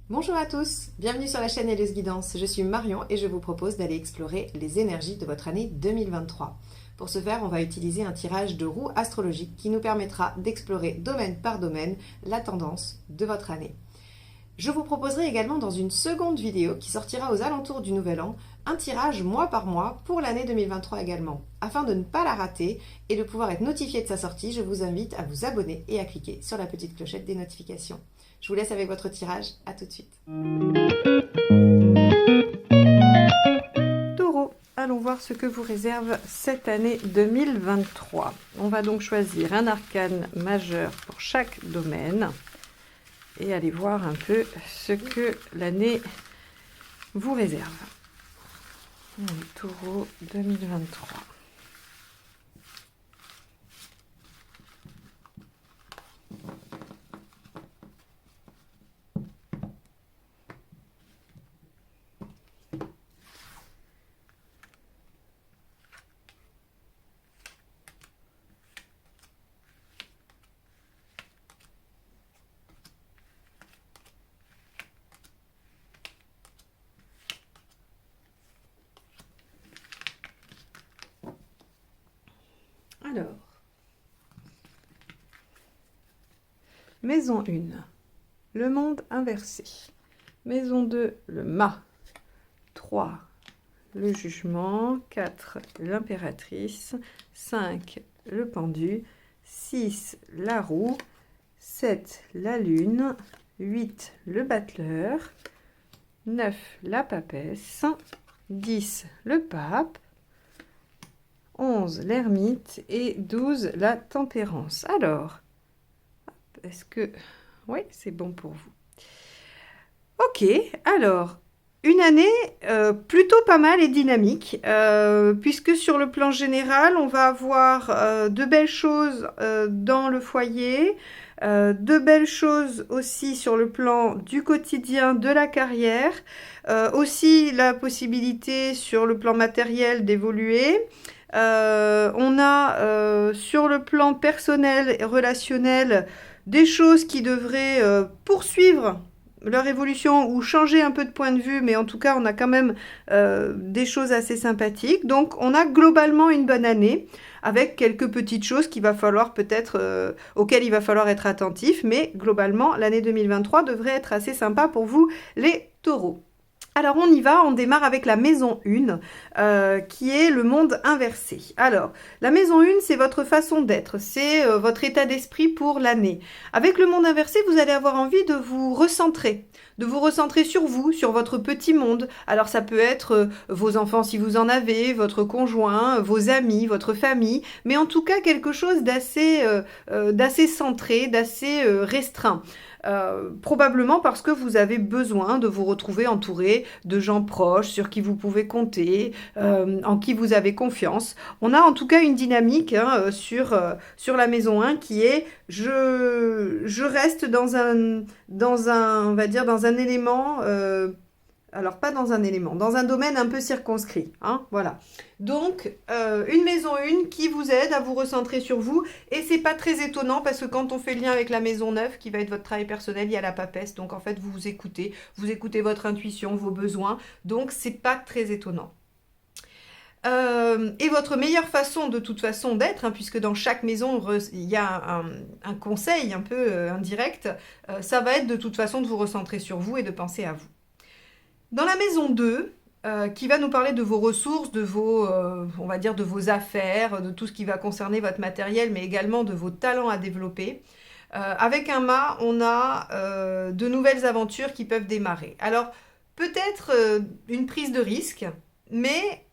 Bonjour à tous, bienvenue sur la chaîne Helleuse Guidance. Je suis Marion et je vous propose d'aller explorer les énergies de votre année 2023. Pour ce faire, on va utiliser un tirage de roue astrologique qui nous permettra d'explorer domaine par domaine la tendance de votre année. Je vous proposerai également dans une seconde vidéo qui sortira aux alentours du Nouvel An un tirage mois par mois pour l'année 2023 également. Afin de ne pas la rater et de pouvoir être notifié de sa sortie, je vous invite à vous abonner et à cliquer sur la petite clochette des notifications. Je vous laisse avec votre tirage, à tout de suite. Taureau, allons voir ce que vous réserve cette année 2023. On va donc choisir un arcane majeur pour chaque domaine et aller voir un peu ce que l'année vous réserve. Taureau 2023. Alors, maison 1, le monde inversé. Maison 2, le mât. 3, le jugement. 4, l'impératrice. 5, le pendu. 6, la roue. 7, la lune. 8, le battleur. 9, la papesse. 10, le pape. 11, l'ermite et 12, la tempérance. Alors, est-ce que... Oui, c'est bon pour vous. Ok, alors, une année plutôt pas mal et dynamique, puisque sur le plan général, on va avoir de belles choses dans le foyer, de belles choses aussi sur le plan du quotidien, de la carrière, aussi la possibilité sur le plan matériel d'évoluer. On a sur le plan personnel et relationnel des choses qui devraient poursuivre leur évolution ou changer un peu de point de vue, mais en tout cas on a quand même des choses assez sympathiques. Donc on a globalement une bonne année avec quelques petites choses qu'il va falloir peut-être auxquelles il va falloir être attentif, mais globalement l'année 2023 devrait être assez sympa pour vous les taureaux. Alors on y va, on démarre avec la maison 1, qui est le monde inversé. Alors, la maison 1, c'est votre façon d'être, c'est votre état d'esprit pour l'année. Avec le monde inversé, vous allez avoir envie de vous recentrer sur vous, sur votre petit monde. Alors ça peut être vos enfants si vous en avez, votre conjoint, vos amis, votre famille, mais en tout cas quelque chose d'assez centré, d'assez restreint. Probablement parce que vous avez besoin de vous retrouver entouré de gens proches sur qui vous pouvez compter, en qui vous avez confiance. On a en tout cas une dynamique sur la maison 1 qui est je reste on va dire dans un élément alors pas dans un élément, dans un domaine un peu circonscrit, hein, voilà. Donc, une maison 1 qui vous aide à vous recentrer sur vous, et c'est pas très étonnant parce que quand on fait le lien avec la maison 9, qui va être votre travail personnel, il y a la papesse, donc en fait vous écoutez votre intuition, vos besoins, donc c'est pas très étonnant. Et votre meilleure façon de toute façon d'être, hein, puisque dans chaque maison il y a un conseil un peu indirect, ça va être de toute façon de vous recentrer sur vous et de penser à vous. Dans la maison 2, qui va nous parler de vos ressources, de vos, on va dire de vos affaires, de tout ce qui va concerner votre matériel, mais également de vos talents à développer. Avec un mât, on a de nouvelles aventures qui peuvent démarrer. Alors, peut-être une prise de risque, mais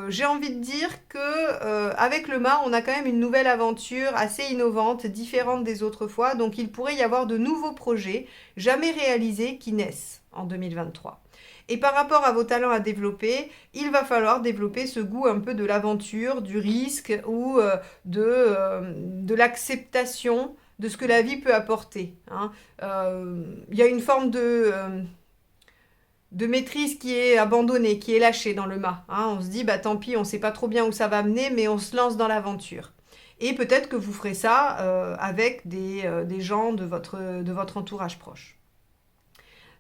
j'ai envie de dire que avec le mât, on a quand même une nouvelle aventure assez innovante, différente des autres fois. Donc, il pourrait y avoir de nouveaux projets jamais réalisés qui naissent en 2023. Et par rapport à vos talents à développer, il va falloir développer ce goût un peu de l'aventure, du risque ou de l'acceptation de ce que la vie peut apporter. Hein. Y a une forme de maîtrise qui est abandonnée, qui est lâchée dans le mât. Hein. On se dit, bah tant pis, on ne sait pas trop bien où ça va mener, mais on se lance dans l'aventure. Et peut-être que vous ferez ça avec des gens de votre entourage proche.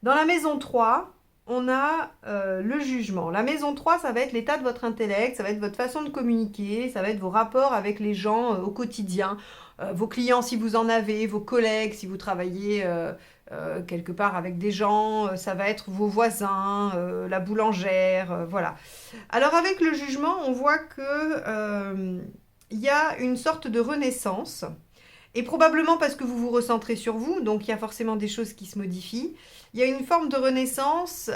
Dans la maison 3, on a le jugement. La maison 3, ça va être l'état de votre intellect, ça va être votre façon de communiquer, ça va être vos rapports avec les gens au quotidien, vos clients si vous en avez, vos collègues si vous travaillez quelque part avec des gens, ça va être vos voisins, la boulangère, voilà. Alors avec le jugement, on voit que il y a une sorte de renaissance. Et probablement parce que vous vous recentrez sur vous, donc il y a forcément des choses qui se modifient. Il y a une forme de renaissance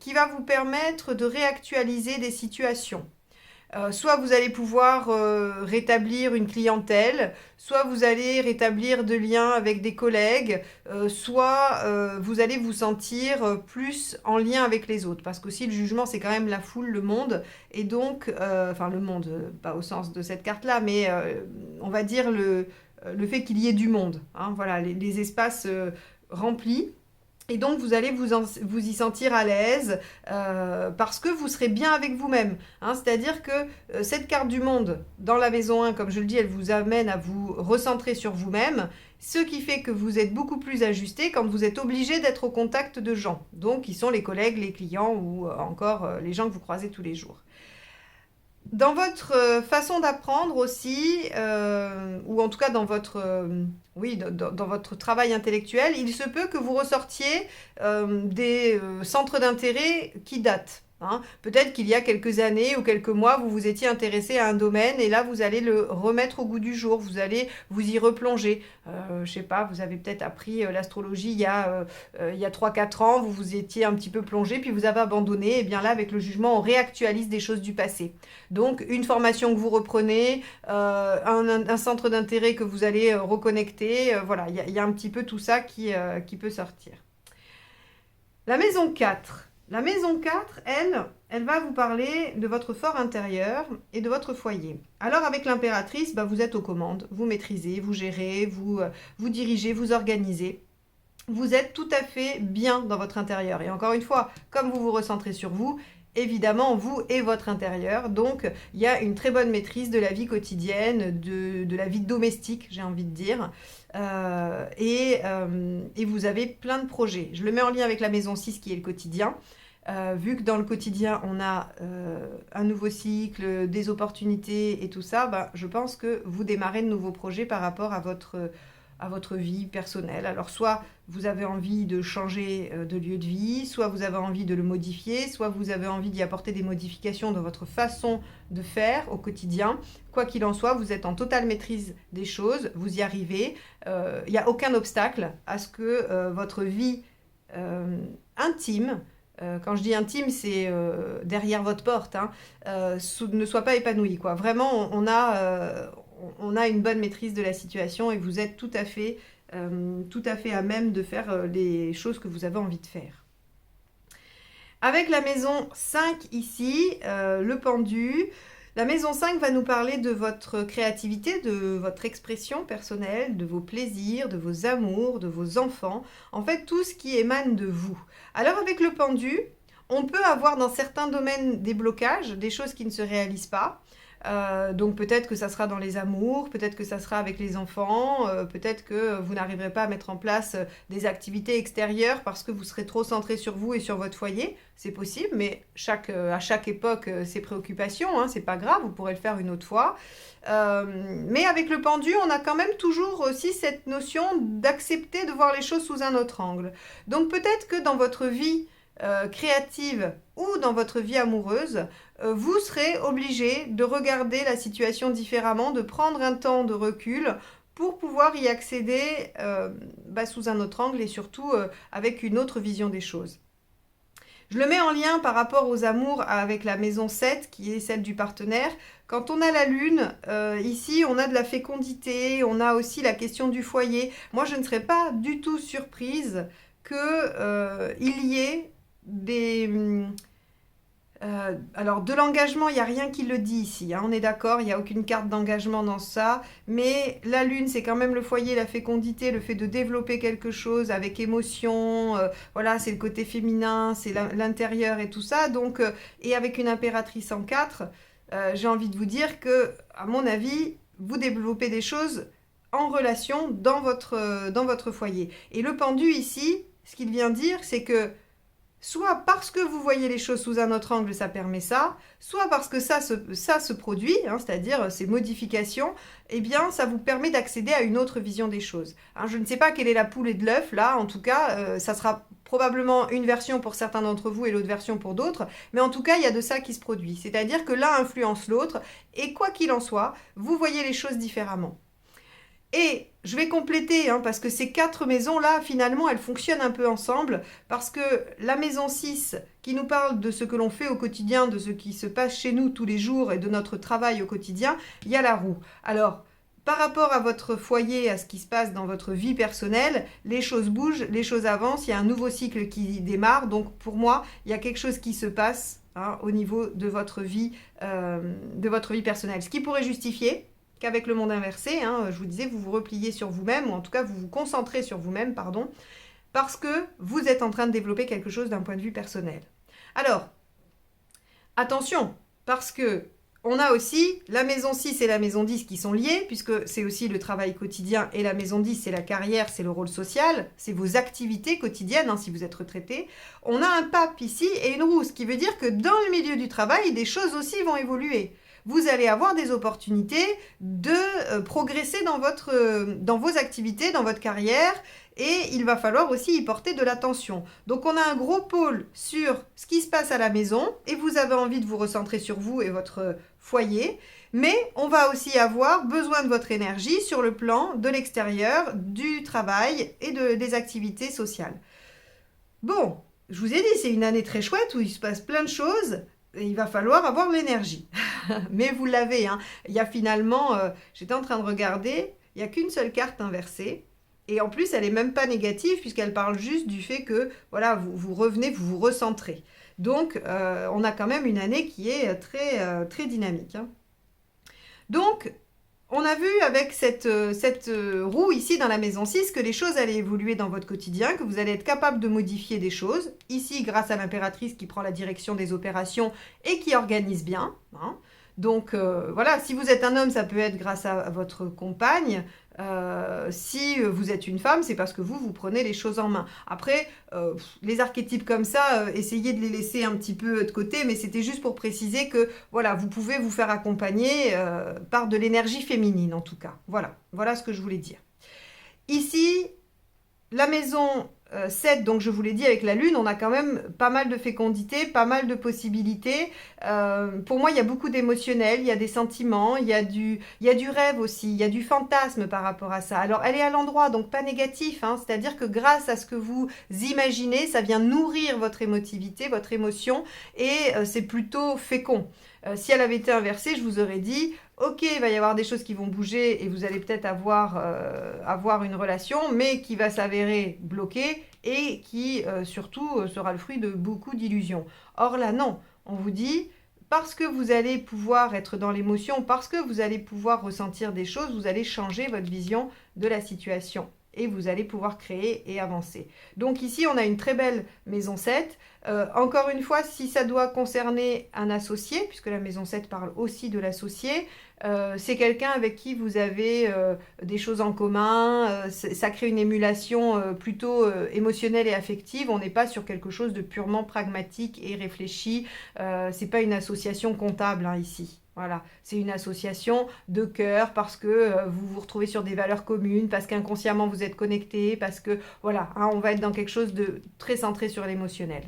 qui va vous permettre de réactualiser des situations. Soit vous allez pouvoir rétablir une clientèle, soit vous allez rétablir de liens avec des collègues, soit vous allez vous sentir plus en lien avec les autres. Parce qu'aussi le jugement, c'est quand même la foule, le monde. Et donc, enfin le monde, pas au sens de cette carte-là, mais on va dire le fait qu'il y ait du monde. Hein, voilà, les espaces remplis. Et donc, vous allez vous y sentir à l'aise parce que vous serez bien avec vous-même. Hein, c'est-à-dire que cette carte du monde, dans la maison 1, comme je le dis, elle vous amène à vous recentrer sur vous-même, ce qui fait que vous êtes beaucoup plus ajusté quand vous êtes obligé d'être au contact de gens. Donc, qui sont les collègues, les clients ou encore les gens que vous croisez tous les jours. Dans votre façon d'apprendre aussi, ou en tout cas dans votre, dans votre travail intellectuel, il se peut que vous ressortiez des centres d'intérêt qui datent. Hein. Peut-être qu'il y a quelques années ou quelques mois, vous vous étiez intéressé à un domaine et là, vous allez le remettre au goût du jour, vous allez vous y replonger. Je sais pas, vous avez peut-être appris l'astrologie il y a 3-4 ans, vous vous étiez un petit peu plongé, puis vous avez abandonné. Et bien là, avec le jugement, on réactualise des choses du passé. Donc, une formation que vous reprenez, un centre d'intérêt que vous allez reconnecter, voilà, il y a un petit peu tout ça qui peut sortir. La maison 4. La maison 4, elle va vous parler de votre fort intérieur et de votre foyer. Alors avec l'impératrice, vous êtes aux commandes, vous maîtrisez, vous gérez, vous dirigez, vous organisez. Vous êtes tout à fait bien dans votre intérieur. Et encore une fois, comme vous vous recentrez sur vous, évidemment, vous et votre intérieur. Donc, il y a une très bonne maîtrise de la vie quotidienne, de la vie domestique, j'ai envie de dire. Et vous avez plein de projets. Je le mets en lien avec la maison 6 qui est le quotidien. Vu que dans le quotidien, on a un nouveau cycle, des opportunités et tout ça, je pense que vous démarrez de nouveaux projets par rapport à votre vie personnelle. Alors, soit vous avez envie de changer de lieu de vie, soit vous avez envie de le modifier, soit vous avez envie d'y apporter des modifications dans votre façon de faire au quotidien. Quoi qu'il en soit, vous êtes en totale maîtrise des choses, vous y arrivez. Il n'y a aucun obstacle à ce que votre vie intime, quand je dis intime, c'est derrière votre porte, hein, ne soit pas épanouie, quoi. Vraiment, on a une bonne maîtrise de la situation et vous êtes tout à fait à même de faire les choses que vous avez envie de faire. Avec la maison 5 ici, le pendu, la maison 5 va nous parler de votre créativité, de votre expression personnelle, de vos plaisirs, de vos amours, de vos enfants, en fait tout ce qui émane de vous. Alors avec le pendu, on peut avoir dans certains domaines des blocages, des choses qui ne se réalisent pas. Donc peut-être que ça sera dans les amours, peut-être que ça sera avec les enfants, peut-être que vous n'arriverez pas à mettre en place des activités extérieures parce que vous serez trop centré sur vous et sur votre foyer. C'est possible, mais à chaque époque, ses préoccupations, hein, c'est pas grave, vous pourrez le faire une autre fois. Mais avec le pendu, on a quand même toujours aussi cette notion d'accepter de voir les choses sous un autre angle. Donc peut-être que dans votre vie créative ou dans votre vie amoureuse, vous serez obligé de regarder la situation différemment, de prendre un temps de recul pour pouvoir y accéder sous un autre angle et surtout avec une autre vision des choses. Je le mets en lien par rapport aux amours avec la maison 7 qui est celle du partenaire. Quand on a la lune, ici on a de la fécondité, on a aussi la question du foyer. Moi je ne serais pas du tout surprise qu'il y ait alors, de l'engagement, il n'y a rien qui le dit ici, hein, on est d'accord, il n'y a aucune carte d'engagement dans ça, mais la lune, c'est quand même le foyer, la fécondité, le fait de développer quelque chose avec émotion, voilà, c'est le côté féminin, c'est l'intérieur et tout ça, donc, et avec une impératrice en 4, j'ai envie de vous dire que, à mon avis, vous développez des choses en relation dans votre foyer. Et le pendu ici, ce qu'il vient dire, c'est que soit parce que vous voyez les choses sous un autre angle, ça permet ça, soit parce que ça se produit, hein, c'est-à-dire ces modifications, eh bien, ça vous permet d'accéder à une autre vision des choses. Hein, je ne sais pas quelle est la poule et de l'œuf, là, en tout cas, ça sera probablement une version pour certains d'entre vous et l'autre version pour d'autres, mais en tout cas, il y a de ça qui se produit. C'est-à-dire que l'un influence l'autre, et quoi qu'il en soit, vous voyez les choses différemment. Et je vais compléter, hein, parce que ces 4 maisons-là, finalement, elles fonctionnent un peu ensemble, parce que la maison 6, qui nous parle de ce que l'on fait au quotidien, de ce qui se passe chez nous tous les jours et de notre travail au quotidien, il y a la roue. Alors, par rapport à votre foyer, à ce qui se passe dans votre vie personnelle, les choses bougent, les choses avancent, il y a un nouveau cycle qui démarre, donc pour moi, il y a quelque chose qui se passe, hein, au niveau de votre vie personnelle. Ce qui pourrait justifier qu'avec le monde inversé, hein, je vous disais, vous vous repliez sur vous-même, ou en tout cas vous vous concentrez sur vous-même, pardon, parce que vous êtes en train de développer quelque chose d'un point de vue personnel. Alors, attention, parce que on a aussi la maison 6 et la maison 10 qui sont liées, puisque c'est aussi le travail quotidien, et la maison 10, c'est la carrière, c'est le rôle social, c'est vos activités quotidiennes, hein, si vous êtes retraité. On a un pape ici et une roue, ce qui veut dire que dans le milieu du travail, des choses aussi vont évoluer. Vous allez avoir des opportunités de progresser dans vos activités, dans votre carrière, et il va falloir aussi y porter de l'attention. Donc on a un gros pôle sur ce qui se passe à la maison, et vous avez envie de vous recentrer sur vous et votre foyer, mais on va aussi avoir besoin de votre énergie sur le plan de l'extérieur, du travail et des activités sociales. Bon, je vous ai dit, c'est une année très chouette où il se passe plein de choses, et il va falloir avoir l'énergie. Mais vous l'avez, hein. Il y a finalement, j'étais en train de regarder, il n'y a qu'une seule carte inversée. Et en plus, elle n'est même pas négative puisqu'elle parle juste du fait que voilà, vous revenez, vous vous recentrez. Donc, on a quand même une année qui est très, très dynamique, hein. Donc, on a vu avec cette roue ici dans la maison 6 que les choses allaient évoluer dans votre quotidien, que vous allez être capable de modifier des choses. Ici, grâce à l'impératrice qui prend la direction des opérations et qui organise bien, hein. Donc voilà, si vous êtes un homme, ça peut être grâce à votre compagne. Si vous êtes une femme, c'est parce que vous prenez les choses en main. Après, les archétypes comme ça, essayez de les laisser un petit peu de côté, mais c'était juste pour préciser que voilà, vous pouvez vous faire accompagner par de l'énergie féminine en tout cas. Voilà ce que je voulais dire. Ici, la maison 7, donc je vous l'ai dit, avec la lune, on a quand même pas mal de fécondité, pas mal de possibilités. Pour moi, il y a beaucoup d'émotionnel, il y a des sentiments, il y a du rêve aussi, il y a du fantasme par rapport à ça. Alors, elle est à l'endroit, donc pas négatif, hein, c'est-à-dire que grâce à ce que vous imaginez, ça vient nourrir votre émotivité, votre émotion, et c'est plutôt fécond. Si elle avait été inversée, je vous aurais dit, ok, il va y avoir des choses qui vont bouger et vous allez peut-être avoir une relation, mais qui va s'avérer bloquée et qui surtout sera le fruit de beaucoup d'illusions. Or là, non, on vous dit, parce que vous allez pouvoir être dans l'émotion, parce que vous allez pouvoir ressentir des choses, vous allez changer votre vision de la situation. Et vous allez pouvoir créer et avancer. Donc ici, on a une très belle maison 7. Encore une fois, si ça doit concerner un associé, puisque la maison 7 parle aussi de l'associé, c'est quelqu'un avec qui vous avez des choses en commun, ça crée une émulation plutôt émotionnelle et affective. On n'est pas sur quelque chose de purement pragmatique et réfléchi. C'est pas une association comptable, hein, ici. Voilà, c'est une association de cœur parce que vous vous retrouvez sur des valeurs communes, parce qu'inconsciemment vous êtes connectés, parce que voilà, hein, on va être dans quelque chose de très centré sur l'émotionnel.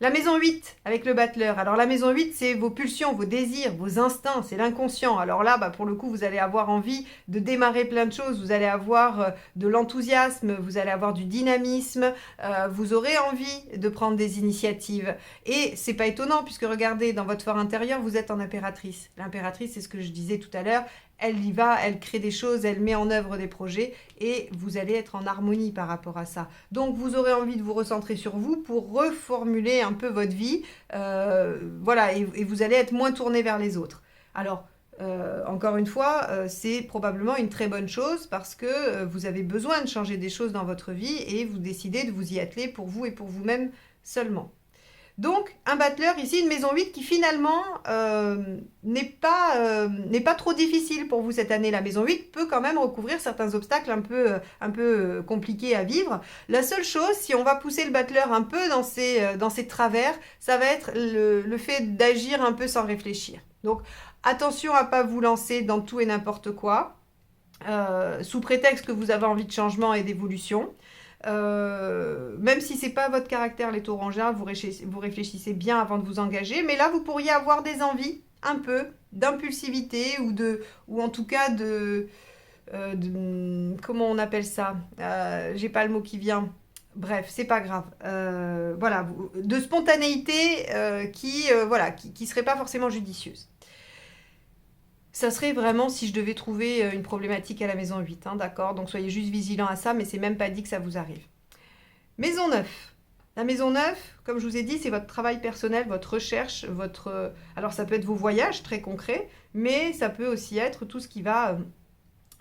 La maison 8 avec le battleur. Alors la maison 8, c'est vos pulsions, vos désirs, vos instincts, c'est l'inconscient. Alors là, pour le coup, vous allez avoir envie de démarrer plein de choses, vous allez avoir de l'enthousiasme, vous allez avoir du dynamisme, vous aurez envie de prendre des initiatives. Et c'est pas étonnant puisque regardez, dans votre fort intérieur, vous êtes en impératrice. L'impératrice, c'est ce que je disais tout à l'heure, elle y va, elle crée des choses, elle met en œuvre des projets et vous allez être en harmonie par rapport à ça. Donc vous aurez envie de vous recentrer sur vous pour reformuler un peu votre vie, voilà, et vous allez être moins tourné vers les autres. Alors, encore une fois, c'est probablement une très bonne chose parce que vous avez besoin de changer des choses dans votre vie et vous décidez de vous y atteler pour vous et pour vous-même seulement. Donc, un battleur ici, une maison 8 qui finalement n'est pas trop difficile pour vous cette année. La maison 8 peut quand même recouvrir certains obstacles un peu compliqués à vivre. La seule chose, si on va pousser le battleur un peu dans ses travers, ça va être le fait d'agir un peu sans réfléchir. Donc, attention à ne pas vous lancer dans tout et n'importe quoi, sous prétexte que vous avez envie de changement et d'évolution. Même si c'est pas votre caractère, les taureaux en général, vous réfléchissez bien avant de vous engager, mais là vous pourriez avoir des envies un peu d'impulsivité ou en tout cas comment on appelle ça, j'ai pas le mot qui vient. Bref, c'est pas grave. Voilà, de spontanéité qui serait pas forcément judicieuse. Ça serait vraiment si je devais trouver une problématique à la maison 8, hein, d'accord? Donc soyez juste vigilants à ça, mais c'est même pas dit que ça vous arrive. Maison 9. La maison 9, comme je vous ai dit, c'est votre travail personnel, votre recherche, alors ça peut être vos voyages très concrets, mais ça peut aussi être tout ce qui va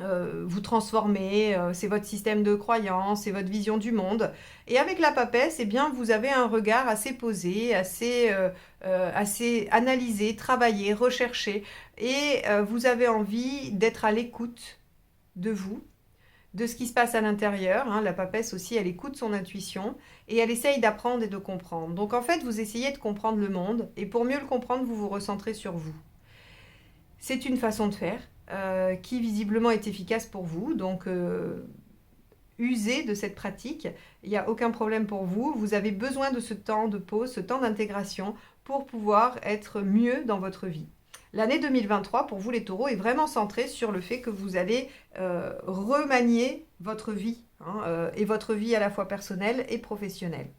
vous transformer, c'est votre système de croyance, c'est votre vision du monde. Et avec la papesse, eh bien, vous avez un regard assez posé, assez analysé, travaillé, recherché, et vous avez envie d'être à l'écoute de vous, de ce qui se passe à l'intérieur. Hein. La papesse aussi, elle écoute son intuition et elle essaye d'apprendre et de comprendre. Donc en fait, vous essayez de comprendre le monde, et pour mieux le comprendre, vous vous recentrez sur vous. C'est une façon de faire qui visiblement est efficace pour vous. Donc, usez de cette pratique. Il n'y a aucun problème pour vous. Vous avez besoin de ce temps de pause, ce temps d'intégration pour pouvoir être mieux dans votre vie. L'année 2023, pour vous les taureaux, est vraiment centrée sur le fait que vous allez remanier votre vie, hein, et votre vie à la fois personnelle et professionnelle.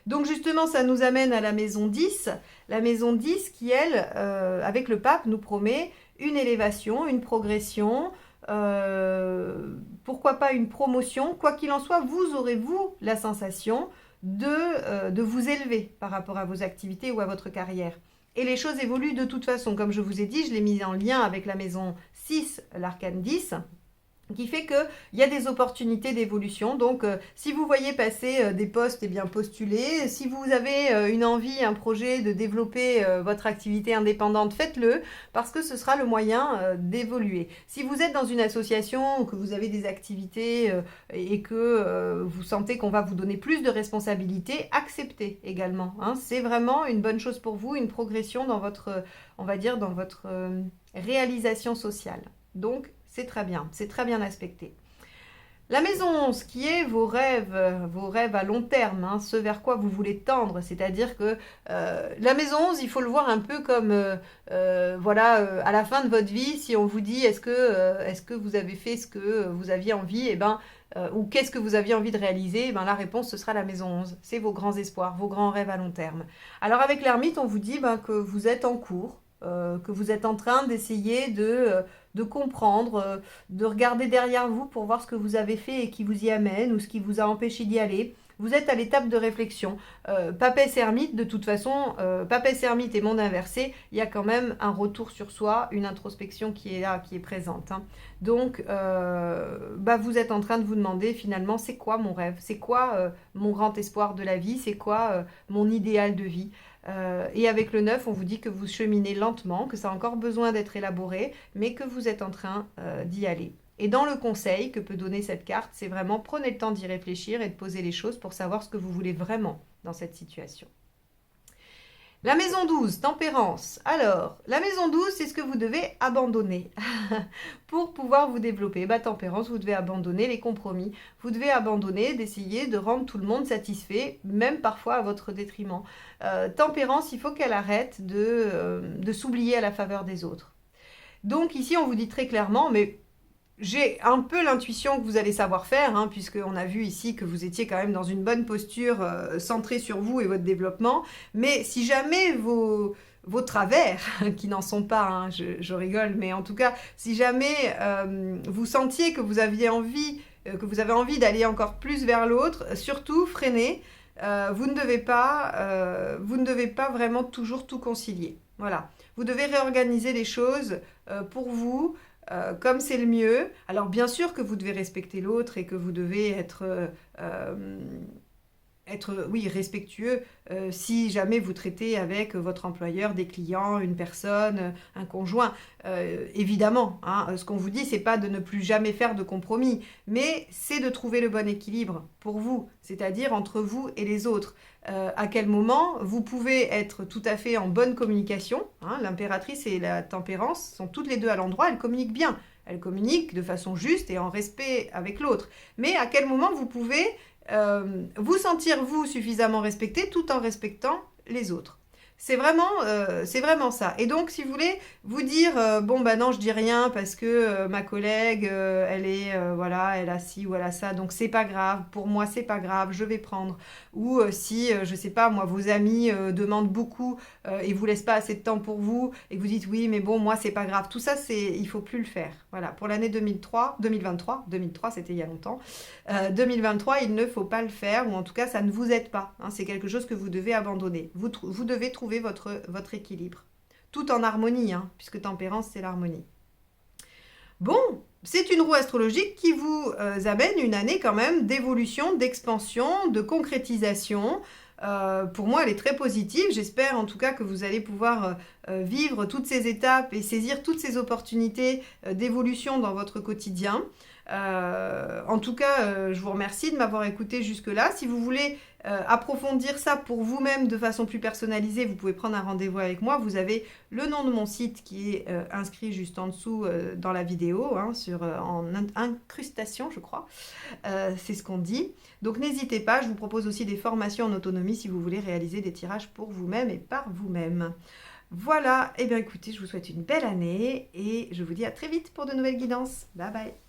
Donc justement, ça nous amène à la maison 10. La maison 10 qui, elle, avec le pape, nous promet une élévation, une progression, pourquoi pas une promotion. Quoi qu'il en soit, vous aurez, vous, la sensation de vous élever par rapport à vos activités ou à votre carrière. Et les choses évoluent de toute façon. Comme je vous ai dit, je l'ai mis en lien avec la maison 6, l'arcane 10, qui fait qu'il y a des opportunités d'évolution. Donc, si vous voyez passer des postes, eh bien postulez. Si vous avez une envie, un projet de développer votre activité indépendante, faites-le, parce que ce sera le moyen d'évoluer. Si vous êtes dans une association, que vous avez des activités et que vous sentez qu'on va vous donner plus de responsabilités, acceptez également. Hein. C'est vraiment une bonne chose pour vous, une progression dans votre, on va dire, dans votre réalisation sociale. Donc, c'est très bien aspecté. La maison 11, qui est vos rêves à long terme, hein, ce vers quoi vous voulez tendre, c'est-à-dire que la maison 11, il faut le voir un peu comme, à la fin de votre vie, si on vous dit est-ce que vous avez fait ce que vous aviez envie, ou qu'est-ce que vous aviez envie de réaliser, la réponse, ce sera la maison 11. C'est vos grands espoirs, vos grands rêves à long terme. Alors avec l'ermite, on vous dit que vous êtes en cours, que vous êtes en train d'essayer de comprendre, de regarder derrière vous pour voir ce que vous avez fait et qui vous y amène ou ce qui vous a empêché d'y aller. Vous êtes à l'étape de réflexion. Papesse ermite, de toute façon, papesse ermite et monde inversé, il y a quand même un retour sur soi, une introspection qui est là, qui est présente. Hein. Donc, vous êtes en train de vous demander finalement, c'est quoi mon rêve? C'est quoi mon grand espoir de la vie? C'est quoi mon idéal de vie? Et avec le 9, on vous dit que vous cheminez lentement, que ça a encore besoin d'être élaboré, mais que vous êtes en train d'y aller. Et dans le conseil que peut donner cette carte, c'est vraiment prenez le temps d'y réfléchir et de poser les choses pour savoir ce que vous voulez vraiment dans cette situation. La maison 12, tempérance. Alors, la maison 12, c'est ce que vous devez abandonner pour pouvoir vous développer. Tempérance, vous devez abandonner les compromis. Vous devez abandonner d'essayer de rendre tout le monde satisfait, même parfois à votre détriment. Tempérance, il faut qu'elle arrête de s'oublier à la faveur des autres. Donc ici, on vous dit très clairement, mais j'ai un peu l'intuition que vous allez savoir faire, hein, puisqu'on a vu ici que vous étiez quand même dans une bonne posture centrée sur vous et votre développement. Mais si jamais vos travers, qui n'en sont pas, hein, je rigole, mais en tout cas, si jamais vous sentiez que vous avez envie d'aller encore plus vers l'autre, surtout freinez. Vous ne devez pas vraiment toujours tout concilier. Voilà. Vous devez réorganiser les choses pour vous, comme c'est le mieux. Alors bien sûr que vous devez respecter l'autre et que vous devez être être, oui, respectueux si jamais vous traitez avec votre employeur, des clients, une personne, un conjoint. Évidemment, hein, ce qu'on vous dit, c'est pas de ne plus jamais faire de compromis, mais c'est de trouver le bon équilibre pour vous, c'est-à-dire entre vous et les autres. À quel moment vous pouvez être tout à fait en bonne communication, hein, l'impératrice et la tempérance sont toutes les deux à l'endroit, elles communiquent bien. Elles communiquent de façon juste et en respect avec l'autre. Mais à quel moment vous pouvez vous sentir, vous, suffisamment respecté tout en respectant les autres. C'est vraiment ça. Et donc, si vous voulez vous dire, bon, bah non, je dis rien parce que ma collègue, elle est, voilà, elle a ci ou elle a ça, donc c'est pas grave. Pour moi, c'est pas grave, je vais prendre. Ou si, je sais pas, moi, vos amis demandent beaucoup et vous laissent pas assez de temps pour vous et que vous dites, oui, mais bon, moi, c'est pas grave. Tout ça, il faut plus le faire. Voilà. Pour l'année 2023, c'était il y a longtemps. 2023, il ne faut pas le faire, ou en tout cas, ça ne vous aide pas. Hein, c'est quelque chose que vous devez abandonner. Vous devez trouver votre équilibre. Tout en harmonie, hein, puisque tempérance, c'est l'harmonie. Bon, c'est une roue astrologique qui vous amène une année quand même d'évolution, d'expansion, de concrétisation. Pour moi, elle est très positive. J'espère en tout cas que vous allez pouvoir vivre toutes ces étapes et saisir toutes ces opportunités d'évolution dans votre quotidien. En tout cas, je vous remercie de m'avoir écouté jusque-là. Si vous voulez approfondir ça pour vous-même de façon plus personnalisée, vous pouvez prendre un rendez-vous avec moi. Vous avez le nom de mon site qui est inscrit juste en dessous dans la vidéo, hein, en incrustation, je crois. C'est ce qu'on dit. Donc n'hésitez pas, je vous propose aussi des formations en autonomie si vous voulez réaliser des tirages pour vous-même et par vous-même. Voilà, et bien écoutez, je vous souhaite une belle année et je vous dis à très vite pour de nouvelles guidances. Bye bye.